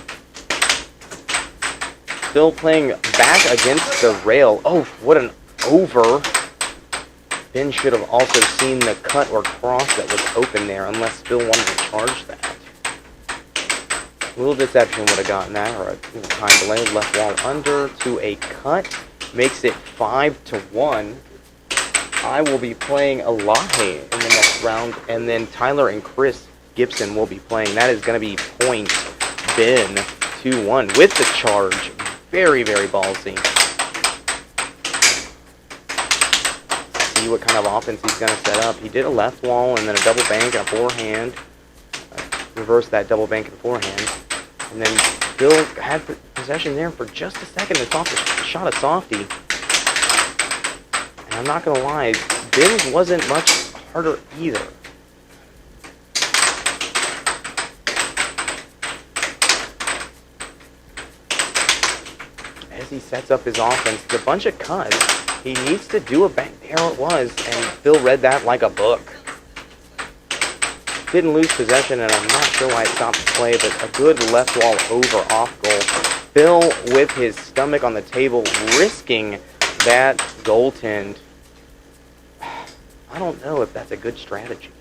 Phil playing back against the rail. Oh, what an over. Ben should have also seen the cut or cross that was open there, unless Phil wanted to charge that. A little deception would have gotten that, or a time delay. Left wall under to a cut. Makes it 5-1. I will be playing Elahe in the next round, and then Tyler and Chris Gibson will be playing. That is going to be point Ben 2-1 with the charge. Very, very ballsy. See what kind of offense he's going to set up. He did a left wall and then a double bank and a forehand. Reverse that double bank and forehand. And then Phil had possession there for just a second and thought the shot of Softy. And I'm not going to lie, Ben's wasn't much harder either. As he sets up his offense, it's a bunch of cuts. He needs to do a bank. There it was, and Phil read that like a book. Didn't lose possession, and I'm not sure why it stopped the play, but a good left wall over off goal. Phil with his stomach on the table, risking that goaltend. I don't know if that's a good strategy.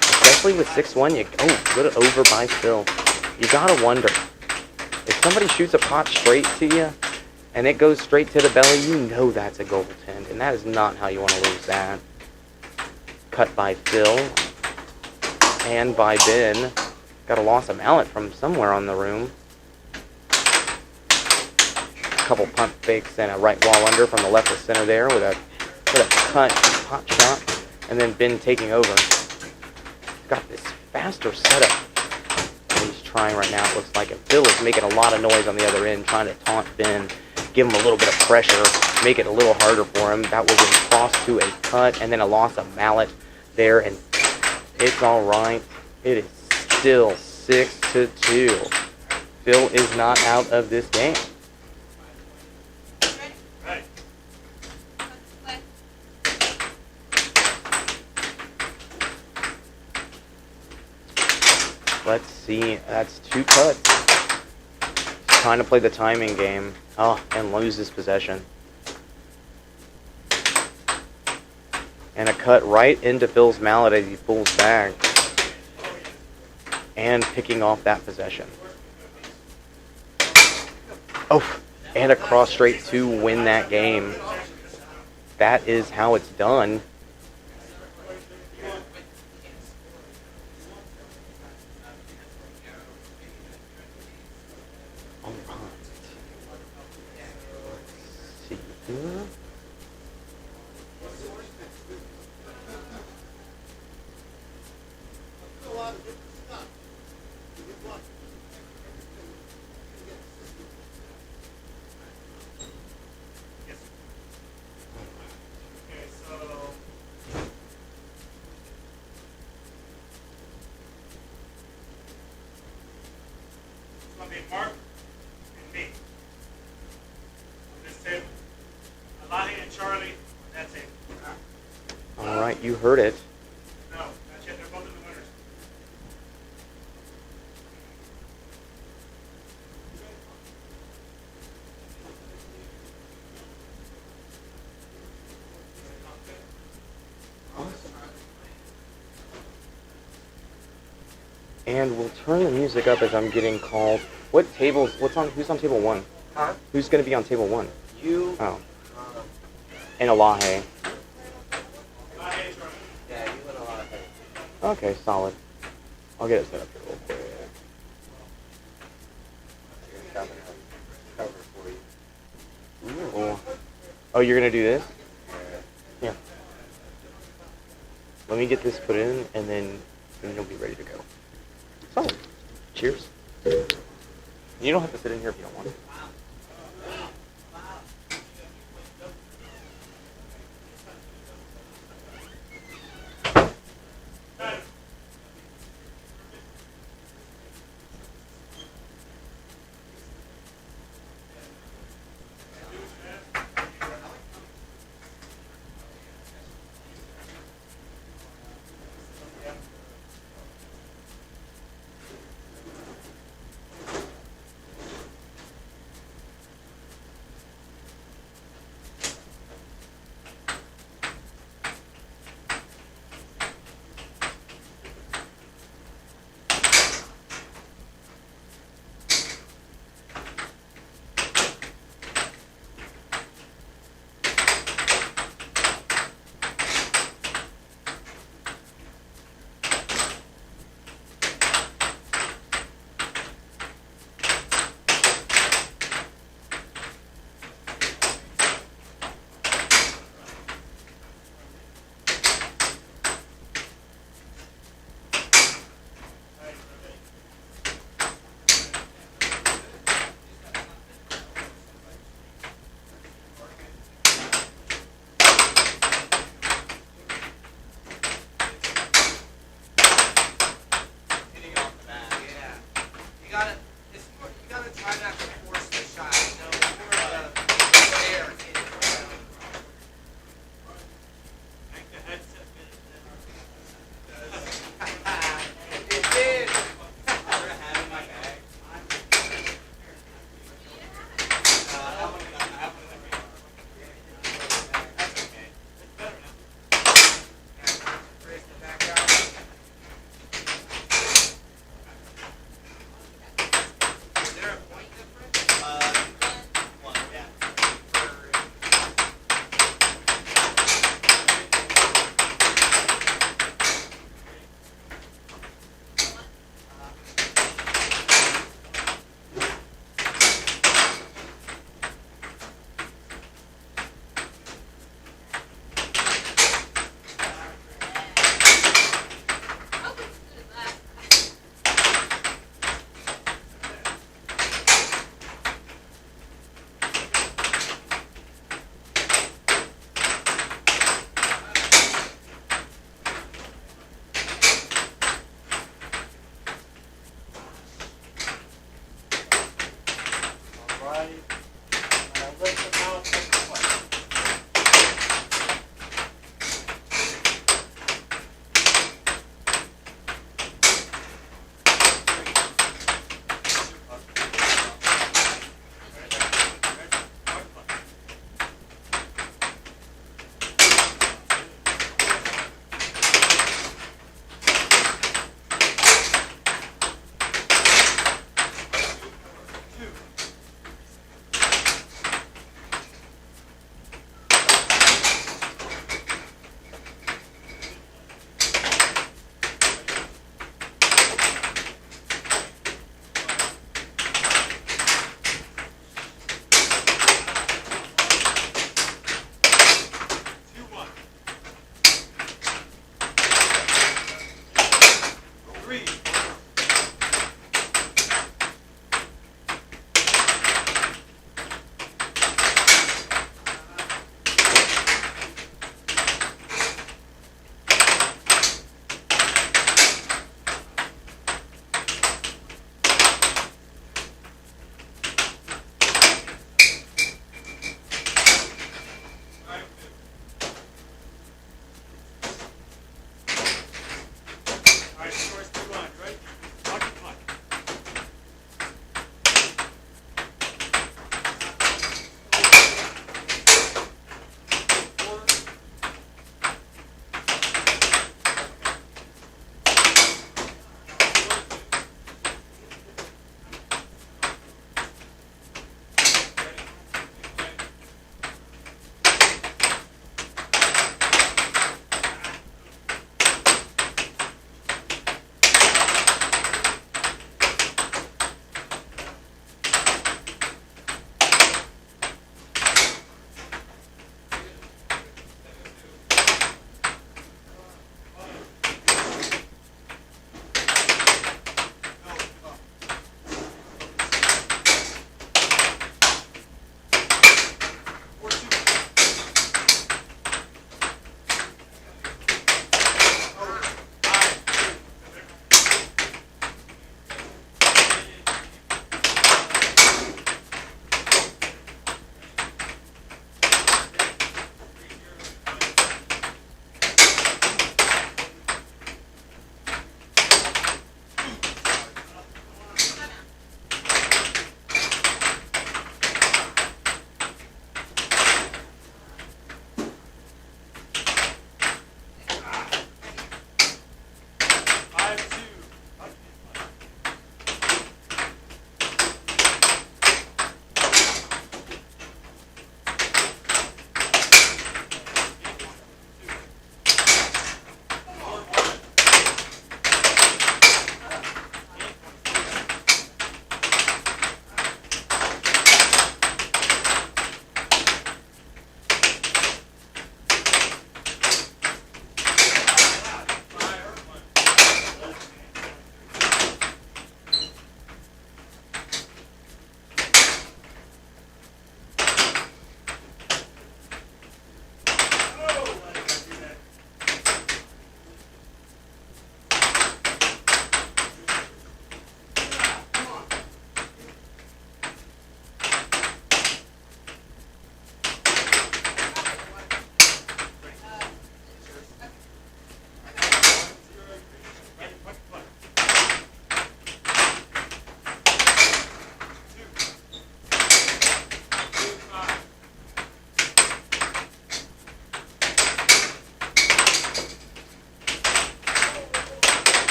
Especially with 6-1, good over by Phil. You gotta wonder. If somebody shoots a pot straight to you, and it goes straight to the belly, you know that's a goaltend, and that is not how you want to lose that. Cut by Phil, and by Ben. Got a loss of mallet from somewhere on the room. A couple pump fakes and a right wall under from the left of center there with a cut pot shot, and then Ben taking over. Got this faster setup that he's trying right now, it looks like. And Phil is making a lot of noise on the other end, trying to taunt Ben, give him a little bit of pressure, make it a little harder for him. That was a cross to a cut, and then a loss of mallet there, and it's all right. It is still 6-2. Phil is not out of this game. Let's see, that's 2 cuts. He's trying to play the timing game. Oh, and loses possession. And a cut right into Phil's mallet as he pulls back. And picking off that possession. Oh, and a cross straight to win that game. That is how it's done. be Mark and me on this table. Elahi and Charlie on that table. All right, you heard it. No, not yet. They're both in the winners. And we'll turn the music up as I'm getting called. What tables? Who's on table 1? Huh? Who's going to be on table 1? You. Oh, and Elahe. Yeah, you win a lot of things. Okay, solid. I'll get it set up here real quick. Cover for you. Ooh. Oh, you're gonna do this? Yeah. Let me get this put in, and then you'll be ready to go. Solid. Cheers. You don't have to sit in here if you don't want to.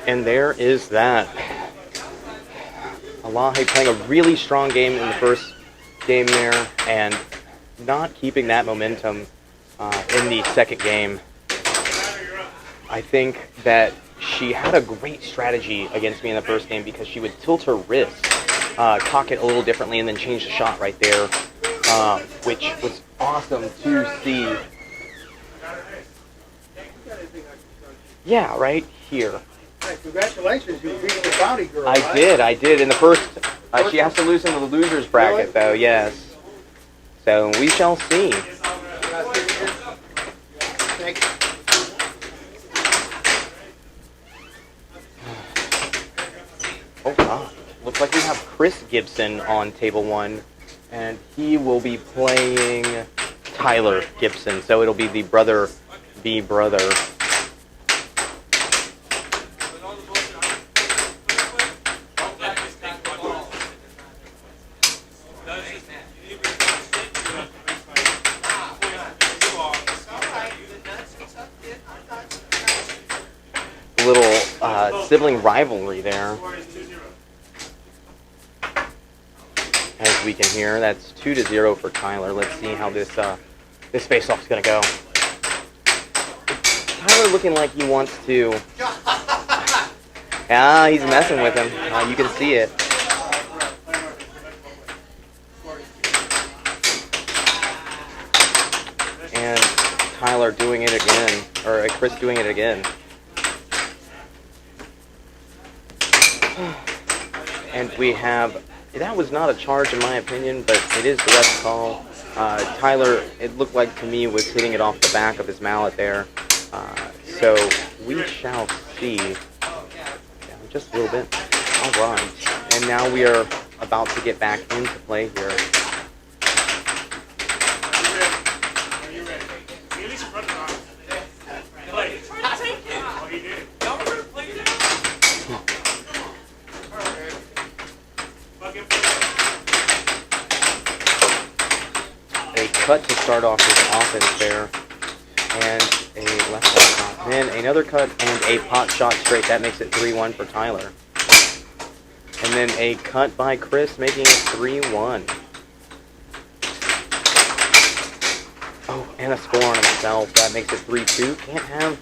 And there is that. Alahe playing a really strong game in the first game there, and not keeping that momentum in the second game. I think that she had a great strategy against me in the first game because she would tilt her wrist, cock it a little differently, and then change the shot right there, which was awesome to see. Yeah, right here. Hey, congratulations, you beat the Bounty Girl. I did. In the first, she has to lose in the losers bracket, though, yes. So we shall see. Thank you. Oh, God. Looks like we have Chris Gibson on table 1, and he will be playing Tyler Gibson. So it'll be the brother v. brother. Little sibling rivalry there. As we can hear, that's 2-0 for Tyler. Let's see how this face-off's gonna go. Tyler looking like he wants to. Yeah, he's messing with him. You can see it. And Tyler doing it again, or Chris doing it again. And we have, that was not a charge in my opinion, but it is the ref's call. Tyler, it looked like to me, was hitting it off the back of his mallet there. So we shall see. Yeah, just a little bit. All right. And now we are about to get back into play here. Cut to start off his offense there, and a left ball shot. Then another cut and a pot shot straight. That makes it 3-1 for Tyler. And then a cut by Chris, making it 3-1. Oh, and a score on himself. That makes it 3-2. Can't have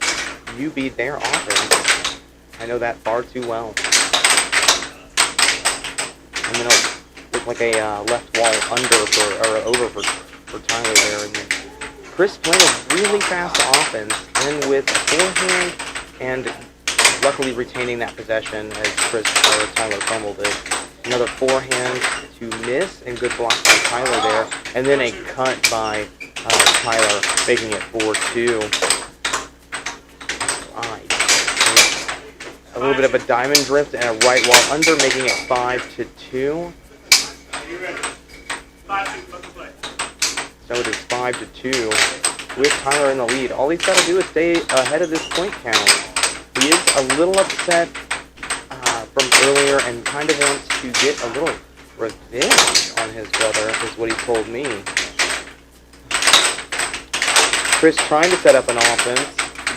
you beat their offense. I know that far too well. And then it'll look like a left wall over for Tyler there. And then Chris playing a really fast offense, and with a forehand, and luckily retaining that possession as Tyler fumbled it. Another forehand to miss, and good block by Tyler there. And then a cut by Tyler, making it 4-2. Right. A little bit of a diamond drift and a right wall under, making it 5-2. So it is 5-2 with Tyler in the lead. All he's got to do is stay ahead of this point count. He is a little upset from earlier and kind of wants to get a little revenge on his brother, is what he told me. Chris trying to set up an offense,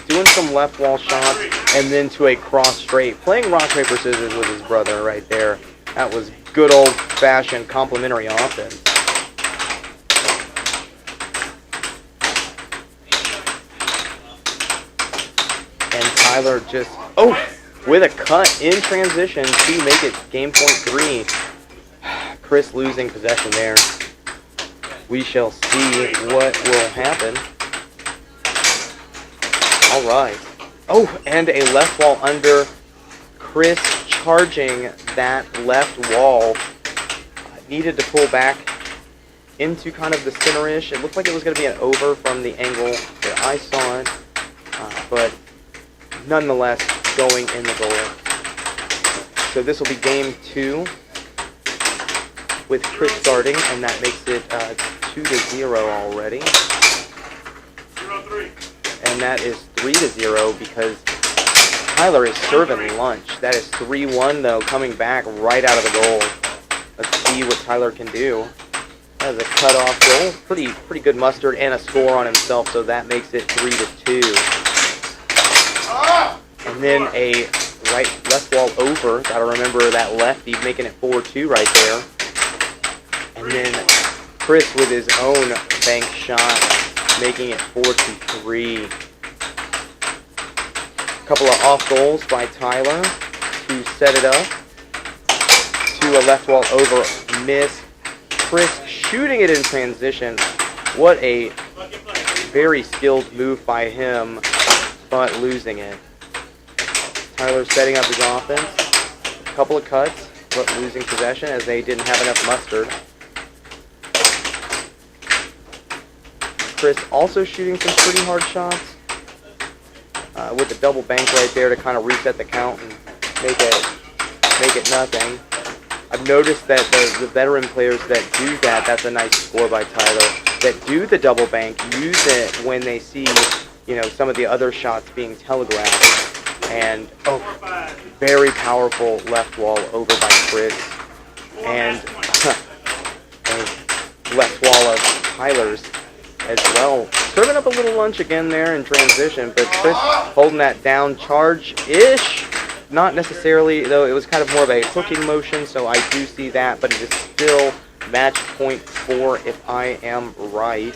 doing some left wall shots, and then to a cross straight. Playing rock, paper, scissors with his brother right there. That was good old-fashioned complementary offense. Tyler just, with a cut in transition to make it game point 3. Chris losing possession there. We shall see what will happen. All right. Oh, and a left wall under. Chris charging that left wall. Needed to pull back into kind of the center-ish. It looked like it was going to be an over from the angle that I saw it. But nonetheless, going in the goal. So this will be game 2 with Chris starting, and that makes it 2-0 already. 0-3. And that is 3-0 because Tyler is serving lunch. That is 3-1 though, coming back right out of the goal. Let's see what Tyler can do. That is a cutoff goal. Pretty good mustard and a score on himself, so that makes it 3-2. And then a left wall over. Gotta remember that lefty making it 4-2 right there. And then Chris with his own bank shot, making it 4-3. A couple of off goals by Tyler to set it up. To a left wall over miss. Chris shooting it in transition. What a very skilled move by him, but losing it. Tyler setting up his offense. A couple of cuts, but losing possession as they didn't have enough mustard. Chris also shooting some pretty hard shots with the double bank right there to kind of reset the count and make it nothing. I've noticed that the veteran players that do that, that's a nice score by Tyler, that do the double bank, use it when they see, some of the other shots being telegraphed. And, very powerful left wall over by Chris. And a left wall of Tyler's as well. Serving up a little lunch again there in transition, but Chris holding that down charge-ish. Not necessarily, though it was kind of more of a hooking motion, so I do see that, but it is still match point 4 if I am right.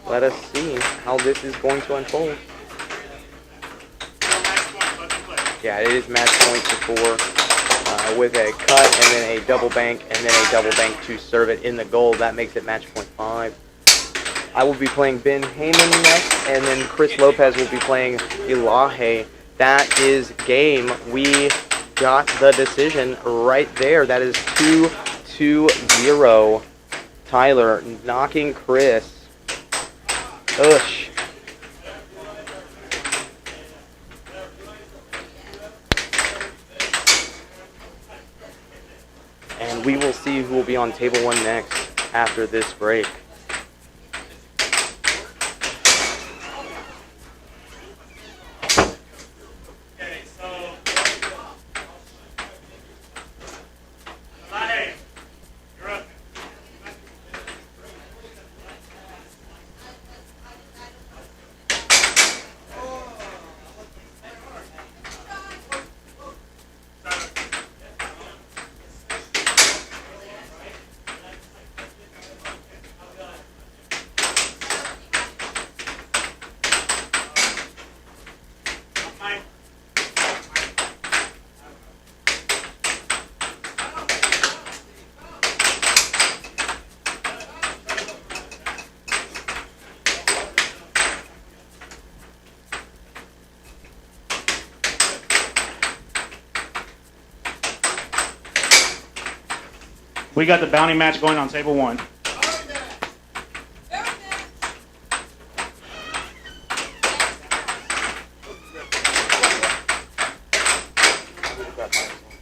Let us see how this is going to unfold. Yeah, it is match point to 4 with a cut and then a double bank and then a double bank to serve it in the goal. That makes it match point 5. I will be playing Ben Heyman next, and then Chris Lopez will be playing Elahe. That is game. We got the decision right there. That is 2-0. Tyler knocking Chris. Ush. And we will see who will be on table 1 next after this break. We got the bounty match going on table 1.